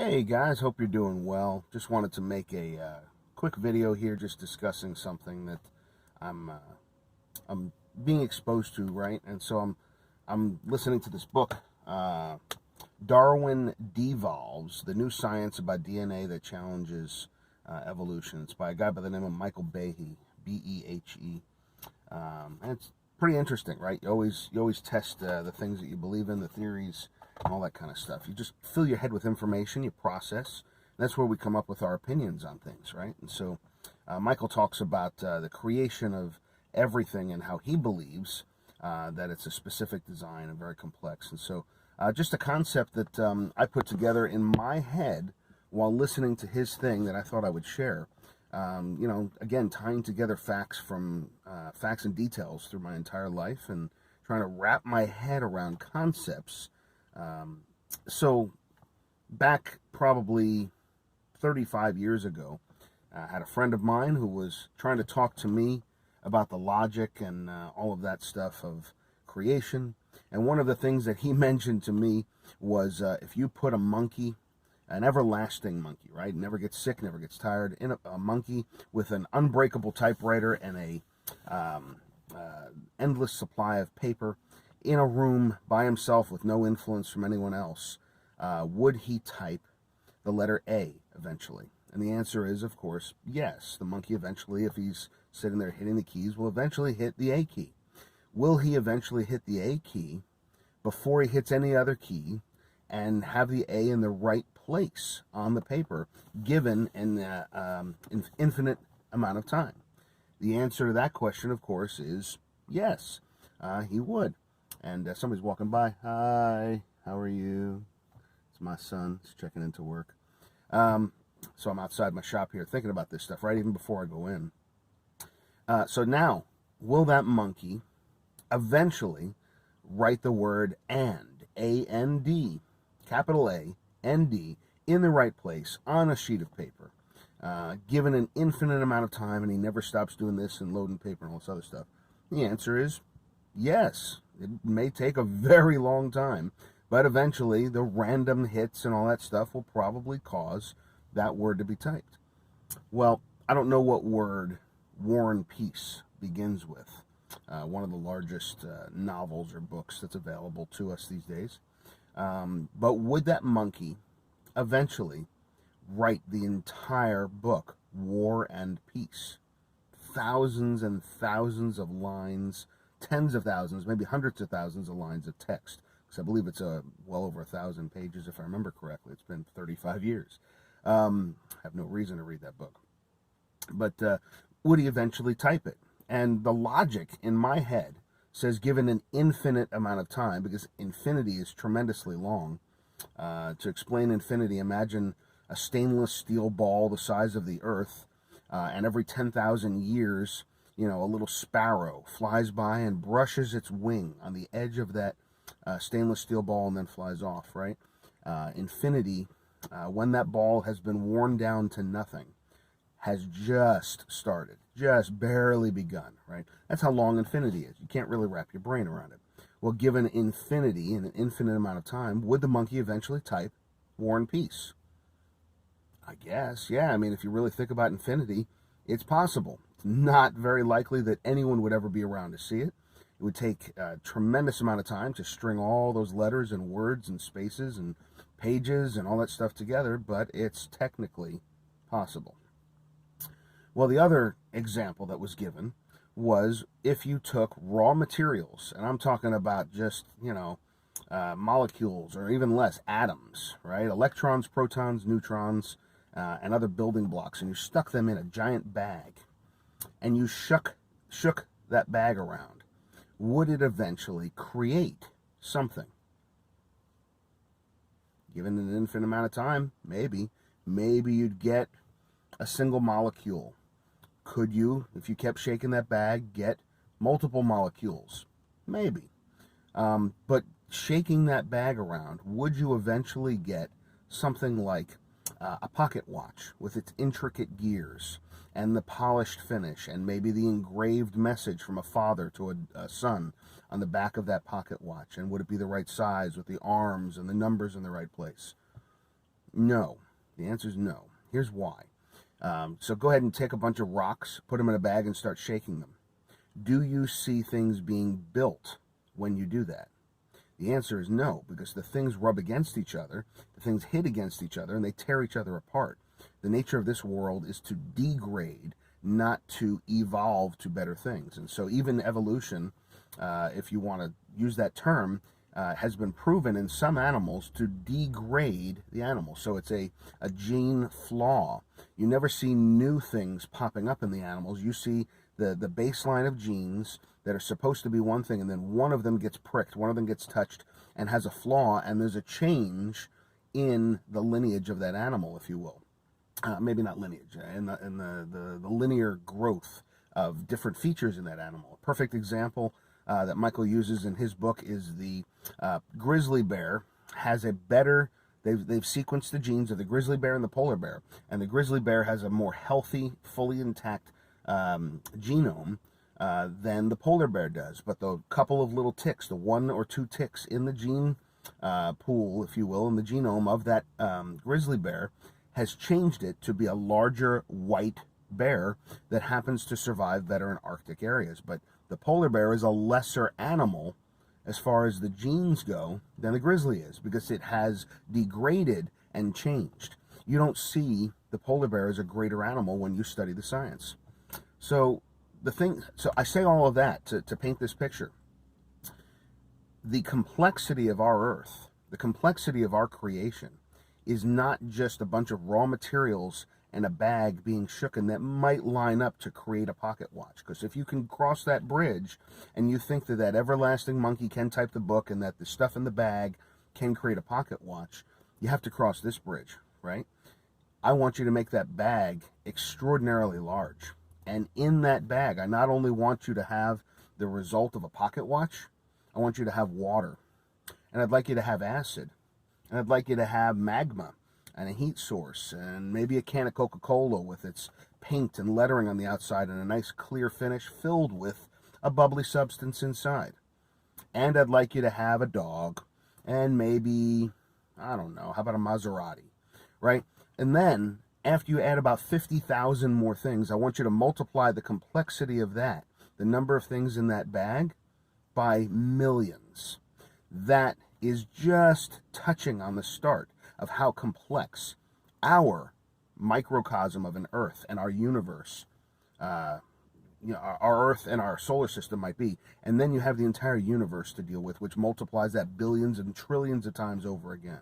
Hey guys, hope you're doing well. Just wanted to make a quick video here, just discussing something that I'm uh, I'm being exposed to, right? And so I'm listening to this book, Darwin Devolves: The New Science About DNA That Challenges Evolution. It's by a guy by the name of Michael Behe, Behe. And it's pretty interesting, right? You always test the things that you believe in, the theories, and all that kind of stuff. You just fill your head with information, you process. And that's where we come up with our opinions on things, right? And so Michael talks about the creation of everything and how he believes that it's a specific design and very complex. And so just a concept that I put together in my head while listening to his thing that I thought I would share. Again, tying together facts and details through my entire life and trying to wrap my head around concepts. So back probably 35 years ago, I had a friend of mine who was trying to talk to me about the logic and all of that stuff of creation. And one of the things that he mentioned to me was if you put a monkey, an everlasting monkey, right? Never gets sick, never gets tired. In a monkey with an unbreakable typewriter and a endless supply of paper in a room by himself with no influence from anyone else, would he type the letter A eventually? And the answer is, of course, yes. The monkey eventually, if he's sitting there hitting the keys, will eventually hit the A key. Will he eventually hit the A key before he hits any other key and have the A in the right place on the paper, given an infinite amount of time? The answer to that question, of course, is yes, he would. And somebody's walking by. Hi, how are you? It's my son. He's checking into work. So I'm outside my shop here thinking about this stuff, right, even before I go in. So now, will that monkey eventually write the word and, A-N-D, capital A, N-D, in the right place on a sheet of paper, given an infinite amount of time, and he never stops doing this and loading paper and all this other stuff? The answer is yes. It may take a very long time, but eventually the random hits and all that stuff will probably cause that word to be typed. Well, I don't know what word War and Peace begins with, one of the largest novels or books that's available to us these days. But would that monkey eventually write the entire book, War and Peace? Thousands and thousands of lines, tens of thousands, maybe hundreds of thousands of lines of text. Because I believe it's well over 1,000 pages, if I remember correctly. It's been 35 years. I have no reason to read that book. But would he eventually type it? And the logic in my head says, given an infinite amount of time, because infinity is tremendously long. To explain infinity, imagine a stainless steel ball the size of the earth, and every 10,000 years, a little sparrow flies by and brushes its wing on the edge of that stainless steel ball and then flies off, right? Infinity, when that ball has been worn down to nothing, has just started, just barely begun, right? That's how long infinity is. You can't really wrap your brain around it. Well, given infinity and an infinite amount of time, would the monkey eventually type War and Peace? I guess, yeah. I mean, if you really think about infinity, it's possible. It's not very likely that anyone would ever be around to see it. It would take a tremendous amount of time to string all those letters and words and spaces and pages and all that stuff together, but it's technically possible. Well, the other example that was given was if you took raw materials, and I'm talking about just, molecules, or even less, atoms, right? Electrons, protons, neutrons, and other building blocks, and you stuck them in a giant bag, and you shook that bag around. Would it eventually create something? Given an infinite amount of time, maybe. Maybe you'd get a single molecule. Could you, if you kept shaking that bag, get multiple molecules? Maybe. But shaking that bag around, would you eventually get something like a pocket watch with its intricate gears and the polished finish and maybe the engraved message from a father to a son on the back of that pocket watch? And would it be the right size with the arms and the numbers in the right place? No. The answer is no. Here's why. So go ahead and take a bunch of rocks, put them in a bag, and start shaking them. Do you see things being built when you do that? The answer is no, because the things rub against each other, the things hit against each other, and they tear each other apart. The nature of this world is to degrade, not to evolve to better things. And so even evolution, if you want to use that term, has been proven in some animals to degrade the animal. So it's a gene flaw. You never see new things popping up in the animals. You see the baseline of genes that are supposed to be one thing, and then one of them gets pricked, one of them gets touched and has a flaw, and there's a change in the lineage of that animal, if you will. Maybe not lineage, in the linear growth of different features in that animal. A perfect example that Michael uses in his book is the grizzly bear has a better, they've sequenced the genes of the grizzly bear and the polar bear, and the grizzly bear has a more healthy, fully intact genome than the polar bear does. But the couple of little ticks, the 1 or 2 ticks in the gene pool, if you will, in the genome of that grizzly bear, has changed it to be a larger white bear that happens to survive better in Arctic areas. But the polar bear is a lesser animal as far as the genes go than the grizzly is, because it has degraded and changed. You don't see the polar bear as a greater animal when you study the science. So I say all of that to paint this picture. The complexity of our Earth, the complexity of our creation, is not just a bunch of raw materials and a bag being shooken that might line up to create a pocket watch. Because if you can cross that bridge and you think that that everlasting monkey can type the book and that the stuff in the bag can create a pocket watch, you have to cross this bridge, right? I want you to make that bag extraordinarily large. And in that bag, I not only want you to have the result of a pocket watch, I want you to have water. And I'd like you to have acid. And I'd like you to have magma and a heat source and maybe a can of Coca-Cola with its paint and lettering on the outside and a nice clear finish filled with a bubbly substance inside. And I'd like you to have a dog and maybe, I don't know, how about a Maserati, right? And then after you add about 50,000 more things, I want you to multiply the complexity of that, the number of things in that bag, by millions. That is just touching on the start of how complex our microcosm of an Earth and our universe, our Earth and our solar system might be. And then you have the entire universe to deal with, which multiplies that billions and trillions of times over again.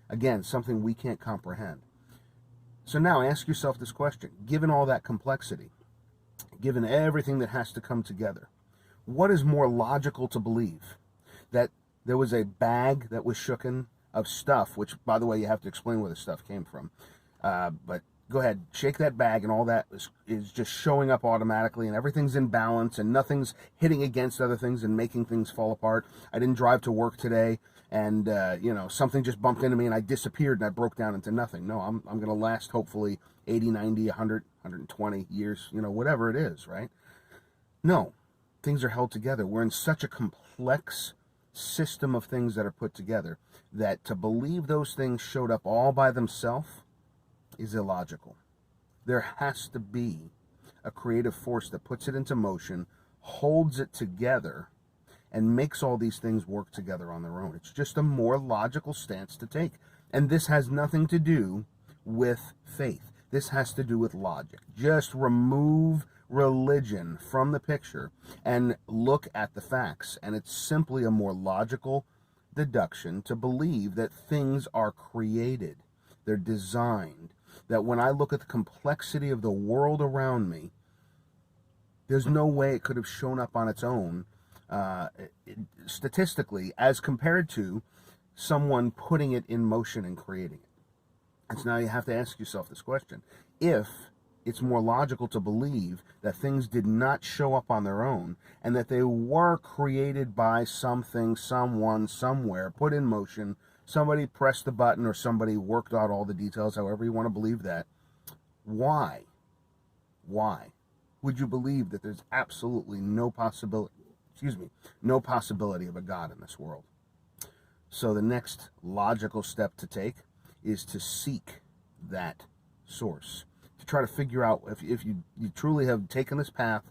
Again, something we can't comprehend. So now ask yourself this question. Given all that complexity, given everything that has to come together, what is more logical to believe? That there was a bag that was shooken of stuff, which, by the way, you have to explain where the stuff came from. But go ahead, shake that bag, and all that is just showing up automatically, and everything's in balance, and nothing's hitting against other things and making things fall apart. I didn't drive to work today, and something just bumped into me, and I disappeared, and I broke down into nothing. No, I'm going to last, hopefully, 80, 90, 100, 120 years, whatever it is, right? No, things are held together. We're in such a complex system of things that are put together that to believe those things showed up all by themselves is illogical. There has to be a creative force that puts it into motion, holds it together, and makes all these things work together on their own. It's just a more logical stance to take. And this has nothing to do with faith. This has to do with logic. Just remove religion from the picture and look at the facts. And it's simply a more logical deduction to believe that things are created. They're designed. That when I look at the complexity of the world around me, there's no way it could have shown up on its own statistically as compared to someone putting it in motion and creating it. And so now you have to ask yourself this question. If it's more logical to believe that things did not show up on their own and that they were created by something, someone, somewhere, put in motion, somebody pressed the button or somebody worked out all the details, however you want to believe that, why would you believe that there's absolutely no possibility of a God in this world? So the next logical step to take is to seek that source, to try to figure out if you truly have taken this path.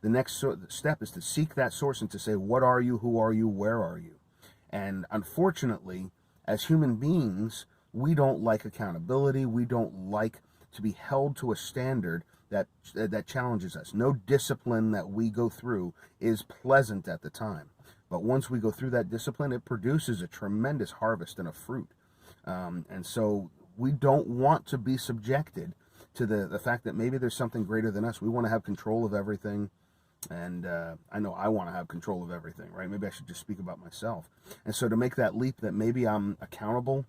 The next step is to seek that source and to say, what are you, who are you, where are you? And unfortunately, as human beings, we don't like accountability. We don't like to be held to a standard that challenges us. No discipline that we go through is pleasant at the time. But once we go through that discipline, it produces a tremendous harvest and a fruit. And so we don't want to be subjected to the fact that maybe there's something greater than us. We want to have control of everything. And I know I want to have control of everything, right? Maybe I should just speak about myself. And so to make that leap that maybe I'm accountable,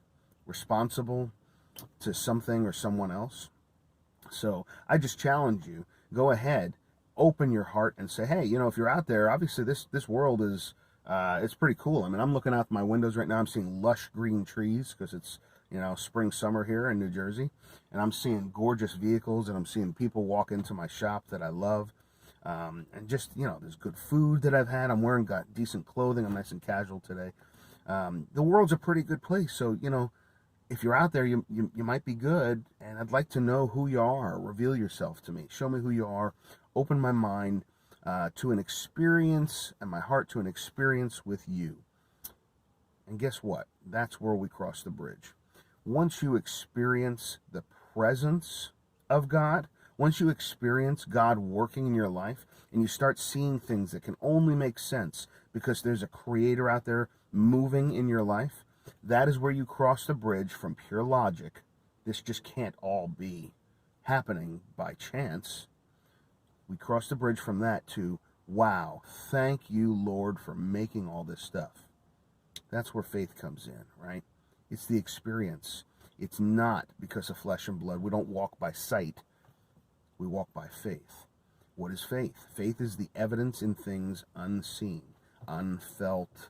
responsible to something or someone else. So I just challenge you, go ahead, open your heart and say, hey, if you're out there, obviously this world is, it's pretty cool. I mean, I'm looking out my windows right now. I'm seeing lush green trees because it's, spring, summer here in New Jersey. And I'm seeing gorgeous vehicles, and I'm seeing people walk into my shop that I love. And just, there's good food that I've had. I'm got decent clothing. I'm nice and casual today. The world's a pretty good place. So, if you're out there, you might be good. And I'd like to know who you are. Reveal yourself to me. Show me who you are. Open my mind to an experience, and my heart to an experience with you. And guess what? That's where we cross the bridge. Once you experience the presence of God, once you experience God working in your life, and you start seeing things that can only make sense because there's a creator out there moving in your life, that is where you cross the bridge from pure logic. This just can't all be happening by chance. We cross the bridge from that to, wow, thank you, Lord, for making all this stuff. That's where faith comes in, right? It's the experience. It's not because of flesh and blood. We don't walk by sight. We walk by faith. What is faith? Faith is the evidence in things unseen, unfelt,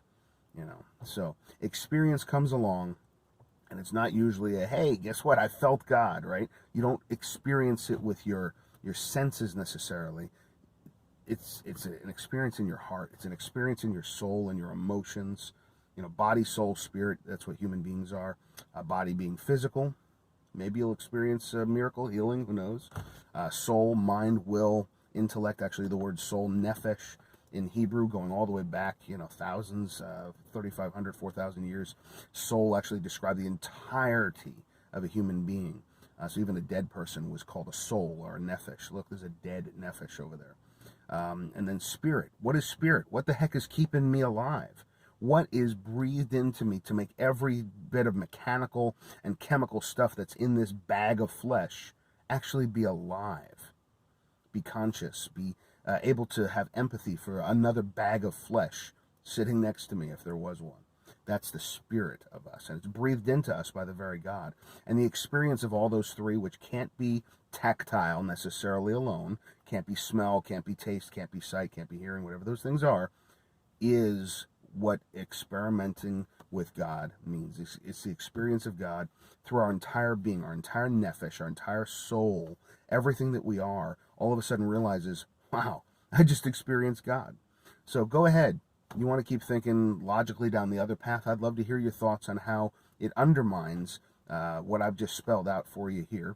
So experience comes along, and it's not usually a, hey, guess what? I felt God, right? You don't experience it with your senses necessarily. It's an experience in your heart. It's an experience in your soul and your emotions. Body, soul, spirit, that's what human beings are. Body being physical. Maybe you'll experience a miracle, healing, who knows. Soul, mind, will, intellect. Actually, the word soul, nephesh, in Hebrew, going all the way back, thousands, 3,500, 4,000 years. Soul actually described the entirety of a human being. So even a dead person was called a soul or a nephesh. Look, there's a dead nephesh over there. And then spirit. What is spirit? What the heck is keeping me alive? What is breathed into me to make every bit of mechanical and chemical stuff that's in this bag of flesh actually be alive, be conscious, be able to have empathy for another bag of flesh sitting next to me if there was one? That's the spirit of us, and it's breathed into us by the very God. And the experience of all those three, which can't be tactile necessarily alone, can't be smell, can't be taste, can't be sight, can't be hearing, whatever those things are, is what experimenting with God means. It's the experience of God through our entire being, our entire nephesh, our entire soul. Everything that we are, all of a sudden realizes, wow, I just experienced God. So go ahead. You want to keep thinking logically down the other path? I'd love to hear your thoughts on how it undermines what I've just spelled out for you here.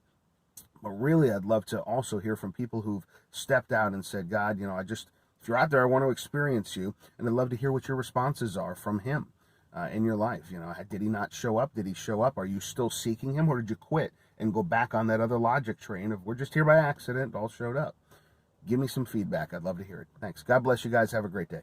But really, I'd love to also hear from people who've stepped out and said, God, if you're out there, I want to experience you. And I'd love to hear what your responses are from him in your life. Did he not show up? Did he show up? Are you still seeking him? Or did you quit and go back on that other logic train of, we're just here by accident, all showed up? Give me some feedback. I'd love to hear it. Thanks. God bless you guys. Have a great day.